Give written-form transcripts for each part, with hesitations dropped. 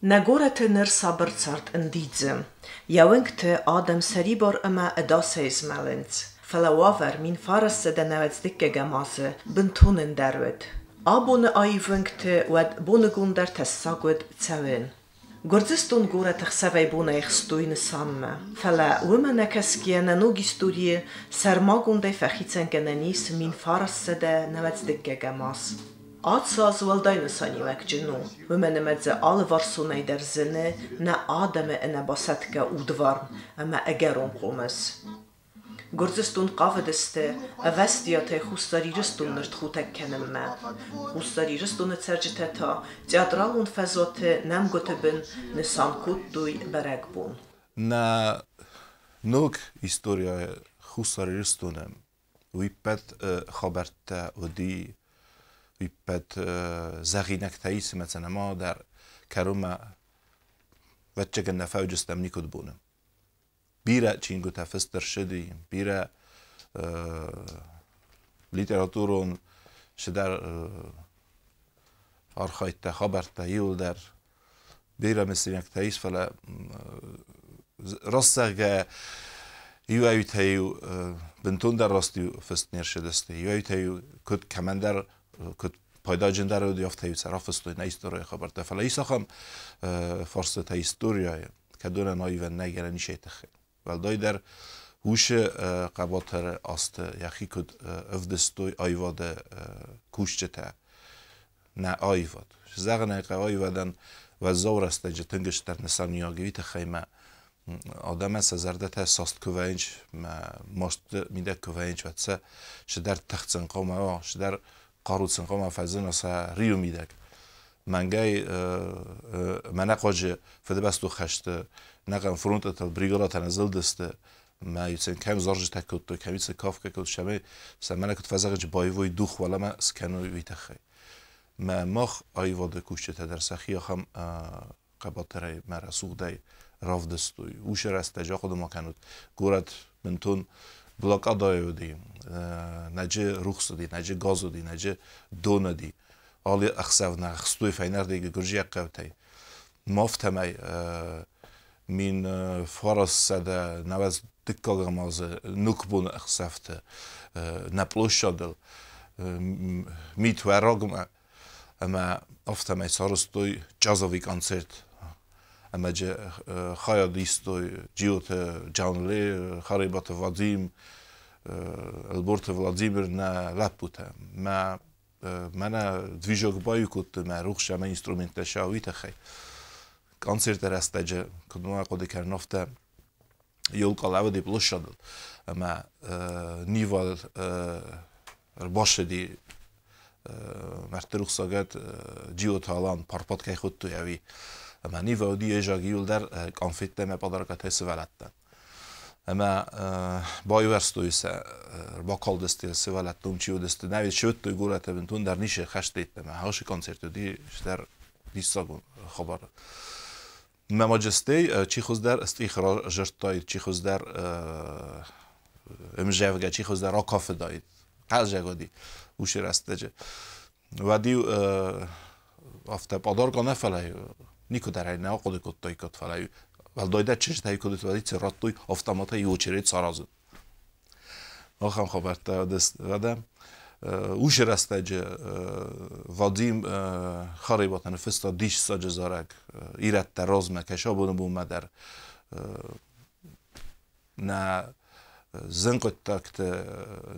Nagorete ner sabrzart in didzem. Jawengte Adam seribor ima edaseis melens. Falawaver min farasse de nevets dikke gamase buntunen derwed. Abone aivengte wed bonegundar tessagwed tsawen. Gorzistun goretach savai bone ich stuine samme. Fala wumene keskiene nog historie sermagunde fechitsen genenis min farasse de nevets dikke gamas. Atsaz waldajne sanivek džinu, vymene medze alle varsunaj der zine, na adame ena basetka udvarm, ama egeron qomes. Gorzistun qavediste, avestiyate xustariristun nert xutek kenemme. Xustariristun etserciteta, teatralun fezote nemgotebin, nisam kuttuj beregbun. Na nog historia xustariristunem, vipet xaberte ودی ویپت زغینک تاییس مثلا ما در کروما وچه که نفع جستم نیکود بونم بیره چینگو تفستر شدیم بیره لیتراتورون شدر آرخایت خبرت یول در بیره مثل یک تاییس فلا راستگه یو ایتایو بنتون در راستی فست نرشدسته یو ایتایو کد کمندر کد پایدا جنده رو دیافته یو صراف استوی نیستوری خبرته فلا ایسا خم فرصت هیستوریای که دونه نایو نگره نیشه تخیل ولدای در هوش قباتر است یخی کد افدستوی آیواد کوشچه تا نه آیواد زغنه که آیوادن و زور است جه تنگش در نسانیاگوی تخیمه آدم است زرده تا ساست کوینج ماست میده کوینج و تسه شدر تختن قومه شدر قاروتسن قومه فزن اصلا ریو میده منگای منقاج فده بستو خشت نقم فرونت تل بریگالا تنزل دسته ما یوتسن کم زارج تکوت تو کمیت کاف که کد شمه سمنه کد فزاج بایوی دوخ ولی ما سکنوی ویتخی ما مخ آیواد کوشته در سخی هم قباتره مرسوده راف دستوی وش رستجا خود ما کنود گورد منتون بلاک آدایو دی نجه رخص دی نجه گازو دی نجه دون دی آلی اخساف نخستوی فینر دیگه گرجی قوتی مافتمی من فارس سده نواز دکا گماز نکبون اخسافته نپلوش شدل میت و راگم اما افتمی سارستوی جازوی کنسرت اما جه خواهد دیستوی جیوت جانلی خریبات وادیم البرت ولادیمیر نه لب بوده من دویجوک بایو کد من روخش من اینسترومنت شاوی تخی کنسرت رسته جه کدوم قدی کرنافته یول کلاو دی بلوش شدل اما نیوال باشه دی مرت روخ ساگت جیوت هالان پارپات که خود توی اوی اما نیو دی اجاگیول در کانفیت ما پادرکات هست ولدتن اما بای ورستویس با کال دستی سوالتم چیو دستی نوید شد توی گورت بنتون در نیشه خشت دیدم هاش کنسرت دی در دیساگون خبر ما ماجستی چی خوز در استخراج جرتای چی خوز در امجاوگه چی خوز در آکاف داید هر جگادی وش رستجه و دیو افته پادرکا نفلای نیکو در این ناقد کتای کت فلای ولدایده چش تای کدت ولی چرات توی автомата یو چرید سرازد آخام خبرت دست ودم وش رستج وادیم خریباتن فستا دیش ساج زارک ایرت در راز مکشا بودم بوم مدر نه زن قطعت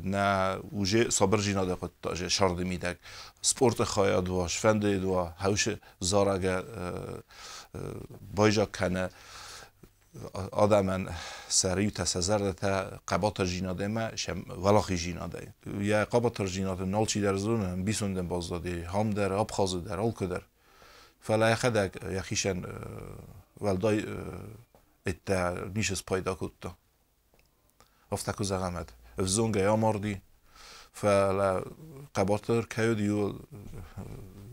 نه وجه صبر جینا ده قطعه شرد میدک سپورت خواهد واش فنده دوا هوش زارگ بایجا کنه آدمن سریع تسازر تا قبات جیناده ما شم ولاخی جیناده یا قبات جیناده نالچی در زون بیسوندن بازدادی هم در آبخاز در آلک در فلا خدک یخیشن ولدای ات نیشس پیدا کد افتکو زغمت افزونگه یا مردی فلا قباتر کیو دیو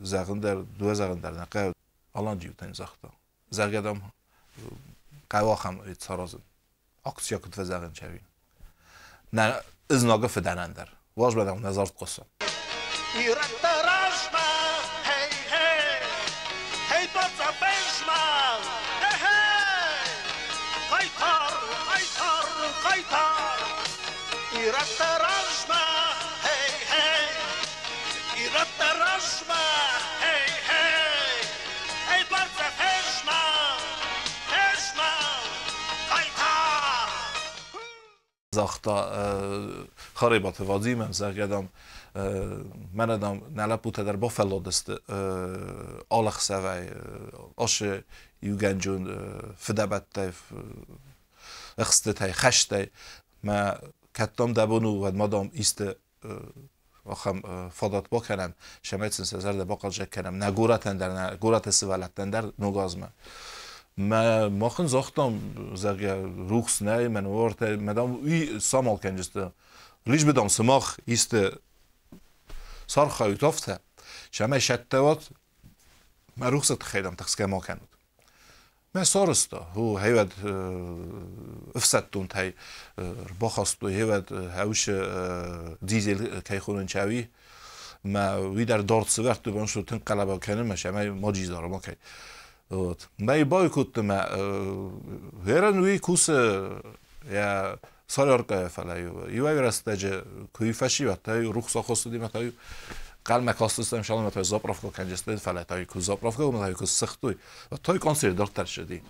زغن در دو زغن در نقه الان دیو تن زختا زرگدم قواخم ایت سرازن اکسیا کد و زغن چوین نه از ناگه فدنندر واج بدم نظارت قصه ایرت رشمه هی هی هی بطا بشمه زاختا خريبة وظيمة زاگدم من ادم نلپوت در بافلو دست آلخ سوی آش یوگنجون فدبت تایف اخست تای خشت تای ما کتام دبونو و مادام ایست آخم فادات با کنم شمایت سنسازر ده باقل جک کنم نگورتن در نگورت سوالتن در نگازمه ما ماخن زاختم زاگه روخس نه من ورت مدام ای سامال کنجسته لیش بدم سماخ ایست صار خواهی افته شما شتوات ما روخست خیدم تخسکه ما کند ما سارستا هو هیود افسدتون تای باخستو هیود هوش دیزل کی خونن چاوی ما وی در دارت سوارت بان شو تن قلبا کنم شما ما جیز دارم اوکی ما بای کت ما هرن وی کوس یا سالارکا فلایو یوای راستاج کوی فشی و تای روخسا خواست دیم تای قلم کاستم شالم تای زاپرافکو کنجسته فلای تای کو زاپرافکو و تای کو سختوی و تای کنسر دکتر شدی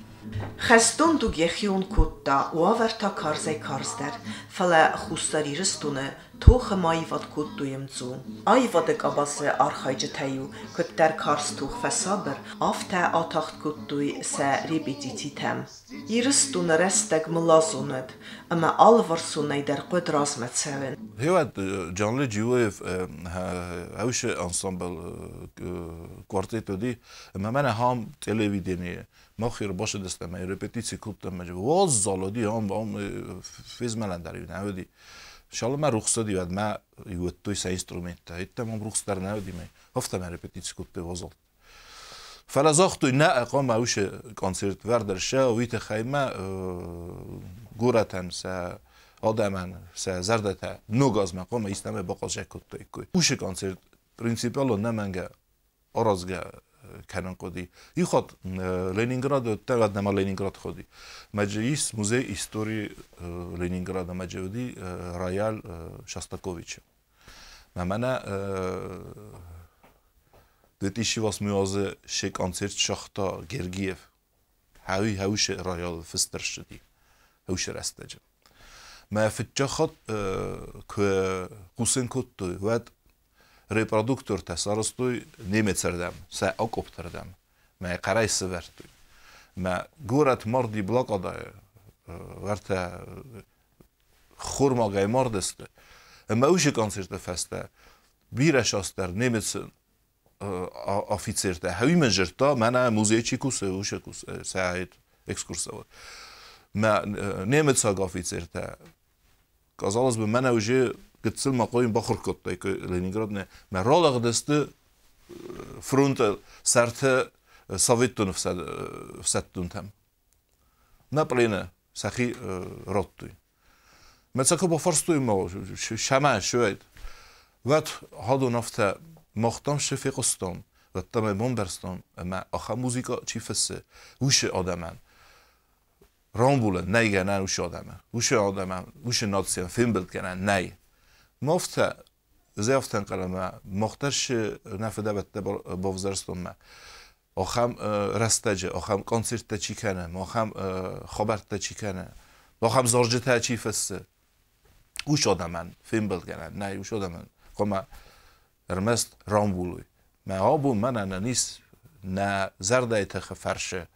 خستون دو گیخیون کتا و آورتا کارزای کارزدر فلا خوستاری رستونه توخ مایی واد کت دویم زو آی وادک آباس آرخایج تایو کت در کارز توخ فسابر آفتا آتاخت کت دوی سا ریبیدیتی تم یرستون رستگ ملازوند اما آلورسونه در قد رازمت سوین هیواد جانلی جیویف هاوش انسامبل کوارتیتو دی اما من هم تلویزیونی ما خیر باشه دستم من رپتیسی کردم مجبور واز زالودی هم فیز ملندری نهودی شالا من رخصت دیواد ما یوت توی سه اینسترومنت هیتم هم رخصت در نهودی من هفته من رپتیسی کردم وازال فلزاخ توی نه اقام اوش کنسرت وردرشه و ویت خیمه گورتن سه آدمان سه زردتا نوگاز مقام ایستم با قاضی کردم کوی اوش کنسرت پرینسیپالو نمانگه آرازگه کنن قدی ای خود لنینگراد تولد نما لنینگراد خودی مجلس موزه هیستوری لنینگراد مجودی رایال شاستاکوویچ من 2008 شه کنسرت شاختا گرگیف هاوش رایال فستر شدی هاوش رستجم ما فتجا خود که قوسن کتو ود reproduktor tesarostui Nemetserdem, se okopterdem, me qaraj severtui. Me gorat mardi blakadaj, verte khurmagaj mardeste. Me ushi koncerte feste, bires aster Nemets officerte, havi menjerta, mena muzejci kuse, ushi kuse, se ait ekskursavot. Me Nemetsag officerte, kazalaz be mena ushi قتل ما قایم بخور کت که لنینگراد نه مرال قدسته فرونت سرت سویتون فسدتون تام نپلینه سخی راتوی مثلا با فرستوی ما شمع شوید وقت هادو نفته مختم شفیقستان و تمام بومبرستان ما آخر موزیکا چی فسه وش آدمان رامبوله نه نه وش آدمه وش آدمه وش ناتسیان فیلم بلد کنن نه مفته زیافتن قلمه مخترش نفده بته با وزارستون ما آخام رستجه آخام کنسرت چی کنه آخام خبرت چی کنه آخام زارجته چی فسته اوش آدمان فیلم بلد کنه نه اوش آدمان قما ارمست رامبولوی ما آبون من نیست نه زرده تخ فرشه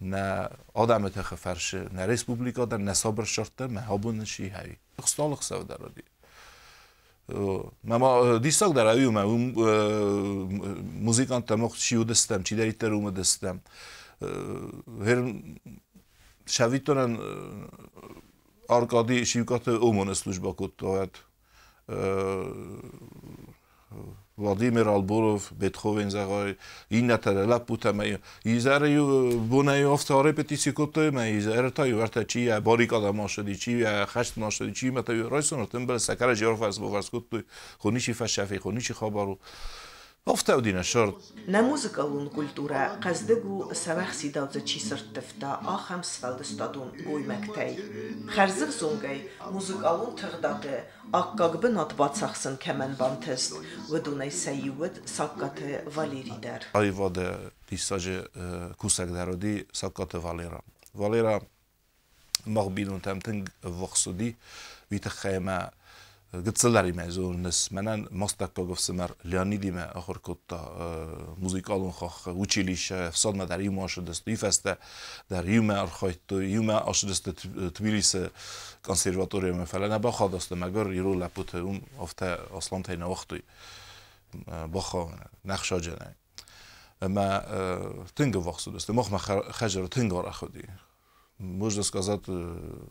نه آدم تخ فرشه نه ریسپوبلیکا در نصابر شرطه ما آبون نشی هایی اخستالق سوده رو دی ما دیساق در اویو ما موزیکان تماخ چیو دستم چی داری تروم دستم هر شویتونن آرکادی شیوکات اومون سلوجبا کتوات Vladimir Alborov, Beethoven zagaj, innetele leputeme, izerju bunaju ofta repetici kotőme, izertaju verte csíja, barikada második csíja, hest második csíma, taju rajszon, tömbel szekere zsarfász bovarsz kotőj, honisi fessefi, honisi habaru. Ofta udine short. Na muzikalun kultura qazdegu savaxsi daudze çisert tefta axam sfaldestadun goymektey. Xerzir zongay muzikalun tığdatı akkaqbın atbatsaxsın kemenbantest vdunay sayyuvet sakkatı valerider. Ayvade disaje kusek darodi sakkatı valera. Valera mag binu tam teng voxudi vita khayma gıtsalari mezunus menen mostakpa govsemer Leonidime ahorkotta muzikalun khakh училище всадна дар юм ашдест ифесте дар юм архойто юм ашдест Тбилиси консерваториум фалана бахадест магар иру лапут офта аслан тайна вақти баха нахшаҗана ама тинга вақсудест мах хаҗар тингар ахуди можно сказать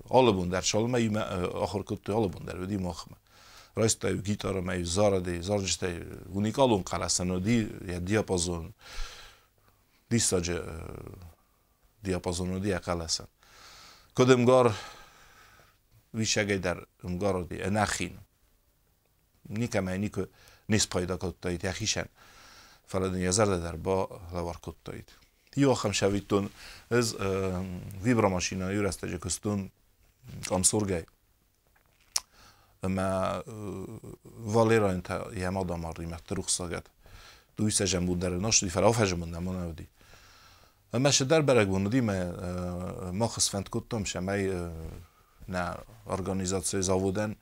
албун дар шалма юм ахоркотто албун дар види мах Rajta gitara mej zaradi, zarđite unikalum kalasano je dijapazon, disađe dijapazonu dija kalasan. Kod imgar višegej dar imgaro di enachin. Nikame niko nispajda kottajit jachisen. Faladin jazarda dar ba lavar kottajit. Jó ham savitton, ez vibramasina jüresztegye köztön kam szorgej. ما واليرا انت يا مادا مري ما تروح صاجت دوي سجن بودر نشدي فراف هجمون ما نودي اما شدار برق بودي ما خصفنت كنتم شماي نا organizacje zawodem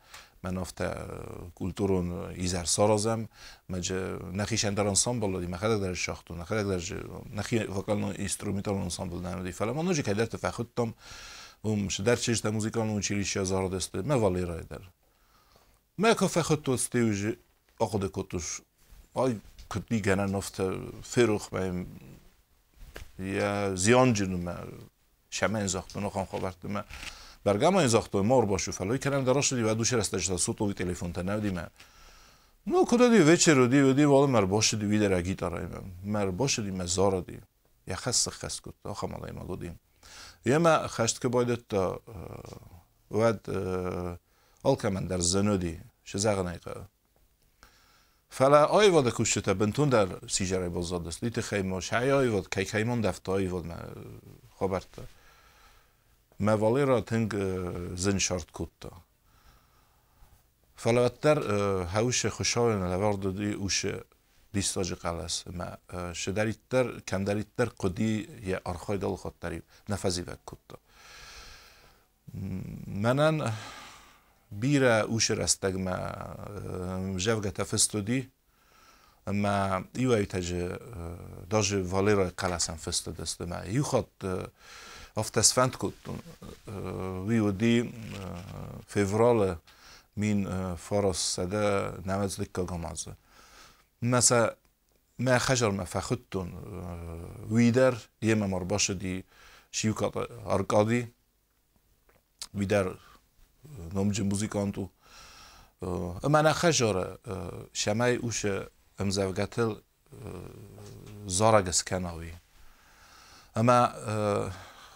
من افته kulturun izar sarazem مج نخيش اندر انسامبل دي ما خدك در شاختو نخدك در نخي وكالنو instrumental ensemble نودي فلا ما نجي كدر تفخدتم ومش در چیز در موزیکال училище زاردست ما واليرا در ما كفخت استيوج أخذ كتوش أي كتبي جانا نفط فروخ ما يا زيانجن ما شمن زخت نخان خبرت ما برگام زخت مار باشو فلای کنم دراش دی و دوش رستش صوت و تلفن تنودی ما نو کدا دی وچر دی والا مر باش دی ویدر گیتار مر باش دی مزار دی یا خس کت آخه مالای ما گودیم یا ما خشت که باید تا ود الكمان در زنودي شزاغنايقه فلا ايواد كوشته بنتون در سيجري بازادست ليت خيموش هاي ايواد كي خيمون دفت ايواد ما خبرت ما واليرا تنگ زن شارت كوتا فلا اتر هاوش خوشاين لورد دي اوش دیستاج قلاس ما شداریتر کمداریتر قدی یا ارخای دل خاطری نفذی وکوتا منن بیره اوش رستگ ما جوگه تفستودی ما ایوای تاج داج والیر قلاسن فستود است ما یو خود افتسفند کت ویودی فیورال مین فارس سده نمازلیک کامازه مثلا ما خجر ما فخدتون ویدر یه ممر باشه دی شیوکات ارکادی ویدر نمج موزیکانتو اما نه خجر شمای اوش امزوجتل زارگس کناوی اما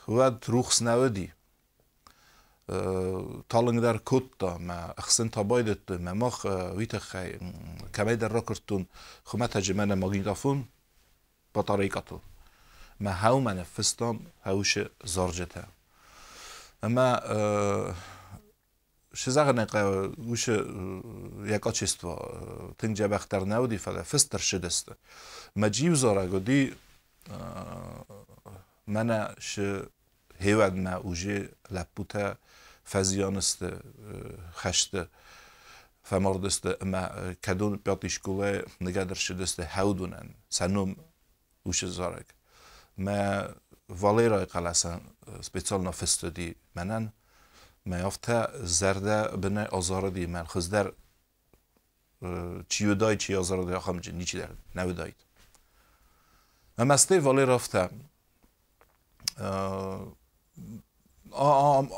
ود روخس نودی تالنگ در کوتا ما اخسن تابایدت ما مخ ویت خی کمی در راکرتون خمت جمعه ماگینتافون بطاریکاتو ما هاو من فستم هاوش زارجته اما شزاغ نقا وش یکاچیستوا تنجا بختر نودی فلا فستر شدست ما جیو زارگودی منه ش هیود ما اوجه لپوتا فزیانست خشت فمردست ما کدون پیاتیشکوله نگادر شدست هودونن سنوم اوش زارگ ما واليرا قلاسن سپیڅال فستدی منن ما یافته زرده بنای آزاردی من خزدر چیودای چی آزاردی آخام جن نیچی در نودایید اما استه واليرا افته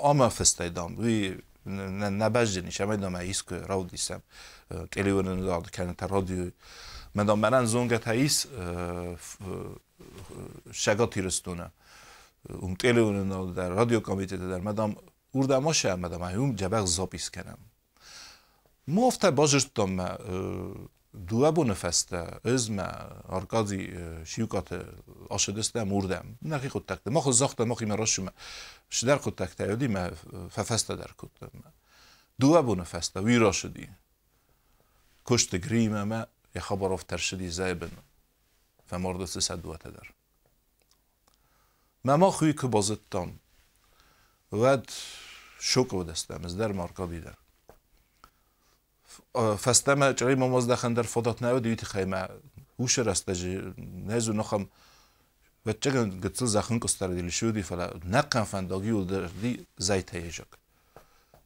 آما فستایدام وی نباجدنی شما دام ایس که راو دیسم تلویزیون داد کنه رادیو من دام منن زونگت ایس شگاتی رستونه تلویزیون در رادیو کامیته در مدام اوردماشه مدام هم جبر زاپیس کنم موفته باجرتم دوه بونه فسته از ما ارکادی شیوکات آشدسته موردم نخی خود تکته ما خود زاخته ما خیمه راشم شدر خود تکته یادی ما فسته در کتم دوه بونه فسته وی راشدی کشت گریم ما یه خبر افتر شدی زایبن فماردست سدوته در ما خوی که بازدتم ود شوک و دستم از در مارکا دیدر فستم چرای ماماز دخن در فضات نود یوتی خیمه هوش رستجی نزو نخم و چگن گتسل زخن کستر دیلی شودی فلا نقن فنداگی و در دی زیت هیجک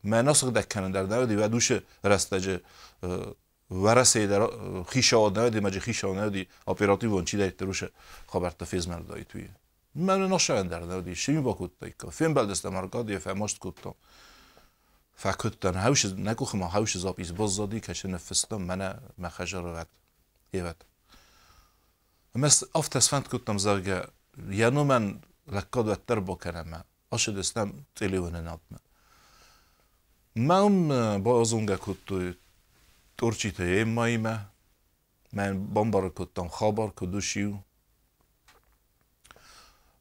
ما نسخ دکنن در نودی و دوش رستجی ورسه در خیشه آد نودی مجی خیشه آد نودی اپراتیو ونچی دارید روش خبر تفیز مردایی توی من نشون در نودی شمی با کود تایکا فیلم بلدست مرکادی فهمشت کودتم فکرتن هاوش نکوخ ما هاوش زابیز باز زادی کشه نفستم من مخجر رد هیوت مس افتس فند کودتم زرگه یانو من لکاد وتر بکنم آشد استم تلیون نابم من بازونگه کودتو تورچیت یم مایمه من بامبار کودتم خابار کدوشیو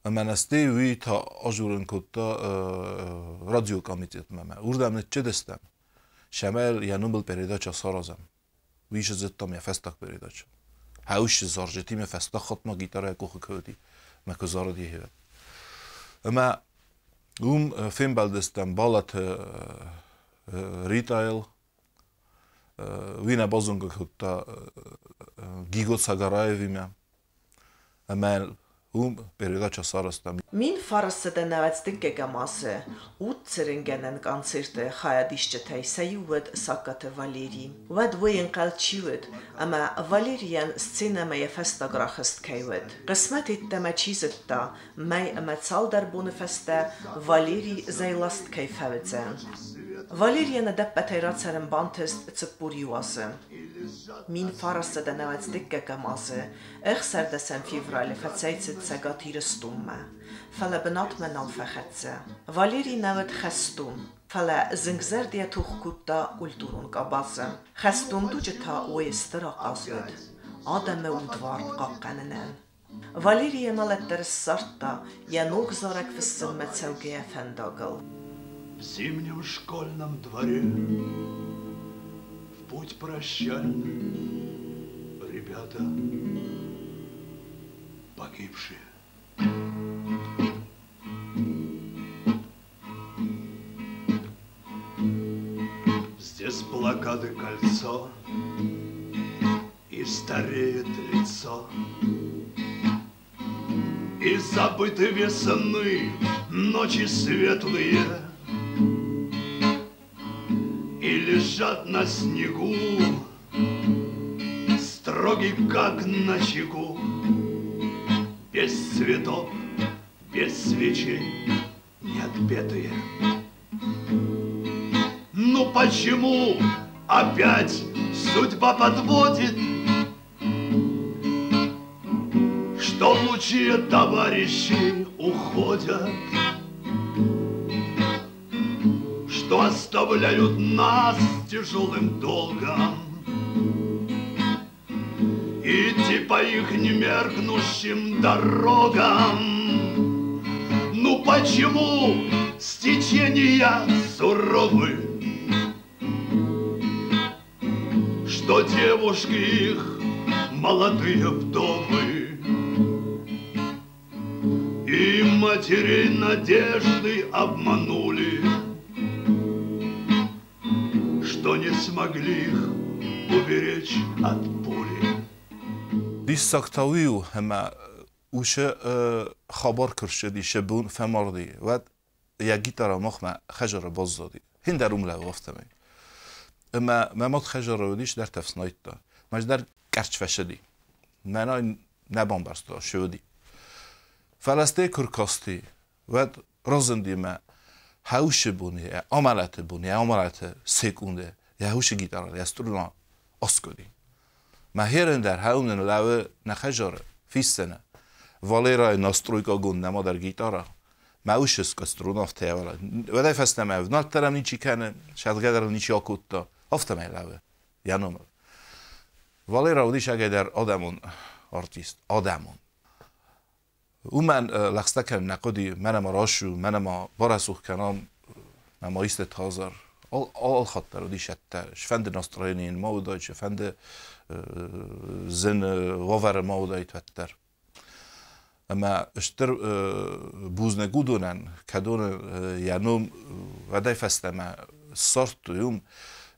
من استی وی تا آجورن کودتا رادیو کامیتیت ممه اوردم نچه دستم شمال یانو بل پریداچا سارازم ویش زدتم یا فستاک پریداچا هاوش زارجتی می فستا خود ما گیتاره کوخ کودی ما کزار دیه هست اما فیلم بلدستم بالات ریتایل وینا بازونگه کودتا گیگوت ساگارای ویمه اما передача сарастам. Min farasda nevetsdike gamase, utseringen концерте хаядишчетей саювед сакате Валерий. Вед вейн qalchiwed, ama Valerian sceneme festa grachest keiwed. Qismetit tema chizetta, may ama tsaldar bonifesta Valeri zaylast keifevedzen. Valerian deppetei ratseren bantest tsepuriuase. Min farasda nevetsdike gamase, serdesen fevrale fatseitsit سگاتیر ستومه فلا بنات من الفخته واليري نود خستوم فلا زنگزر دیا توخ کتا کلتورون قباسه خستوم دو جتا ویسترا قاسود آدم ودوار قاقننن واليري مالتر السرطة янук зорек в السمة تسوقيا فندقل В зимнем школьном дворе в путь прощальный ребята погибшие. Здесь блокады кольцо, и стареет лицо, и забыты весны ночи светлые, и лежат на снегу, строгий как на чеку. Без цветов, без свечей, неотпетые. Ну почему опять судьба подводит, что лучшие товарищи уходят, что оставляют нас тяжелым долгом? Идти по их немеркнущим дорогам. Ну почему стечения суровы, что девушки их молодые вдовы и матерей надежды обманули, что не смогли их уберечь от пули. دیساکتاویو همه اوشه خبر کرشدی شبون فماردی و یا گیتارا مخمه خجر باز دادی هین در اون لعو افتمی اما ممات خجر ودیش در تفسنایت دا مج در گرچ فشدی منای نبان برستا شودی فلسته کرکاستی و رازندی ما هاوش بونی عملت سکونده یا هاوش گیتارا یا سترونا اسکودی ما هرن در هاونن لعو نخجاره فیستنه واليرا ناسترويكا گون نما در گیتارا ماوشس کستروناف تیوالا و دای فستم او نالترم نیچی کنه شاید قدر نیچی آکوتا افتم ایلاوه یانوم واليرا ودیش اگه در آدمون آرتیست آدمون او من لخسته کنم نقودی منم راشو منم بارسوخ کنم نمایست تازر آل خاطر ودیش اتش فند ناستراینین ما ودایچه فند زن وافر ما ودایت وتر اما اشتر بوزن گودونن کدون یانوم ودای فستم سارت یوم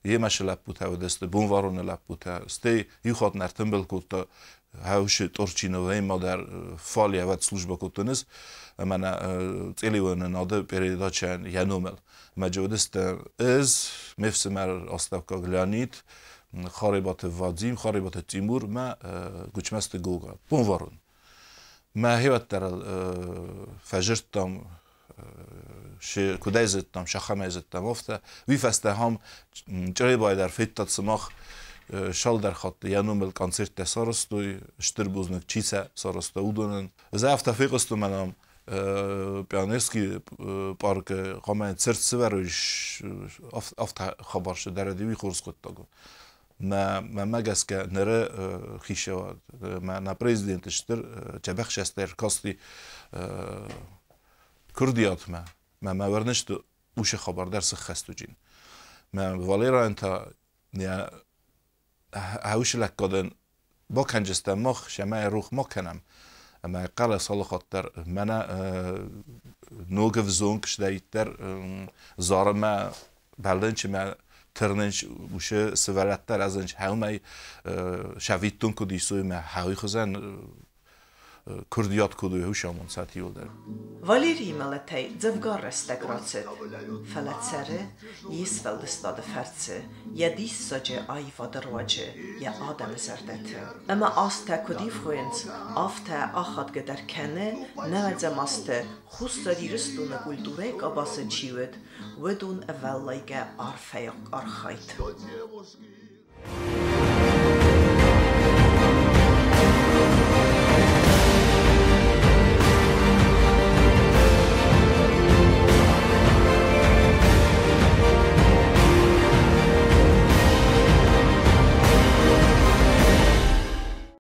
یه مش لپوته و دست بونوارون لپوته استی یخواد نرتم بلکوت هاوش تورچینوی ما در فالی اوت служба کوتنس من تلیون ناده پریداچن یانومل مجودست از مفسمر استاکا گلانیت خاربات وادیم خاربات تیمور ما گوچمست گوگا بونوارون ما هیوت در فجرتم ش کدایزتم شخمایزتم افته وی فسته هم جری باید در فیت سماخ شال در خط یانومل کنسرت سارستوی اشتر بوزنک چیسه سارسته اودونن زفته فیقستو منم پیانرسکی پارک قامن سرت سوروش افته خبر شد در دیوی خورس خود تاگو ما مگس که نره خیشه ما نا پرزیدنت اشتر چبخش استر کاستی کردیات ما ورنشت اوش خبر درس خستو جین ما والیرا انتا نیا هاوش لک کدن با کنجستم مخ شما روح مکنم اما قال سال خاطر منا نوگف زونکش دایتر زارما بلنچ ما ترنش وشه سوالتر از انش هاومی شویتون کدی سوی ما هاوی خزن کردیات کدوی هوشامون ساتی ولدر. Valeri Maletei dzevgar restagrace, feletsere, jisvel destade ferce, ja dissaje aiva derwaje, ja Adam zerdete. Ama aste kodif khoens, afte achad geder kenne, nevedzemaste, khustari ristune kulturek abase chiwet, wedun evellaige arfeyak archait.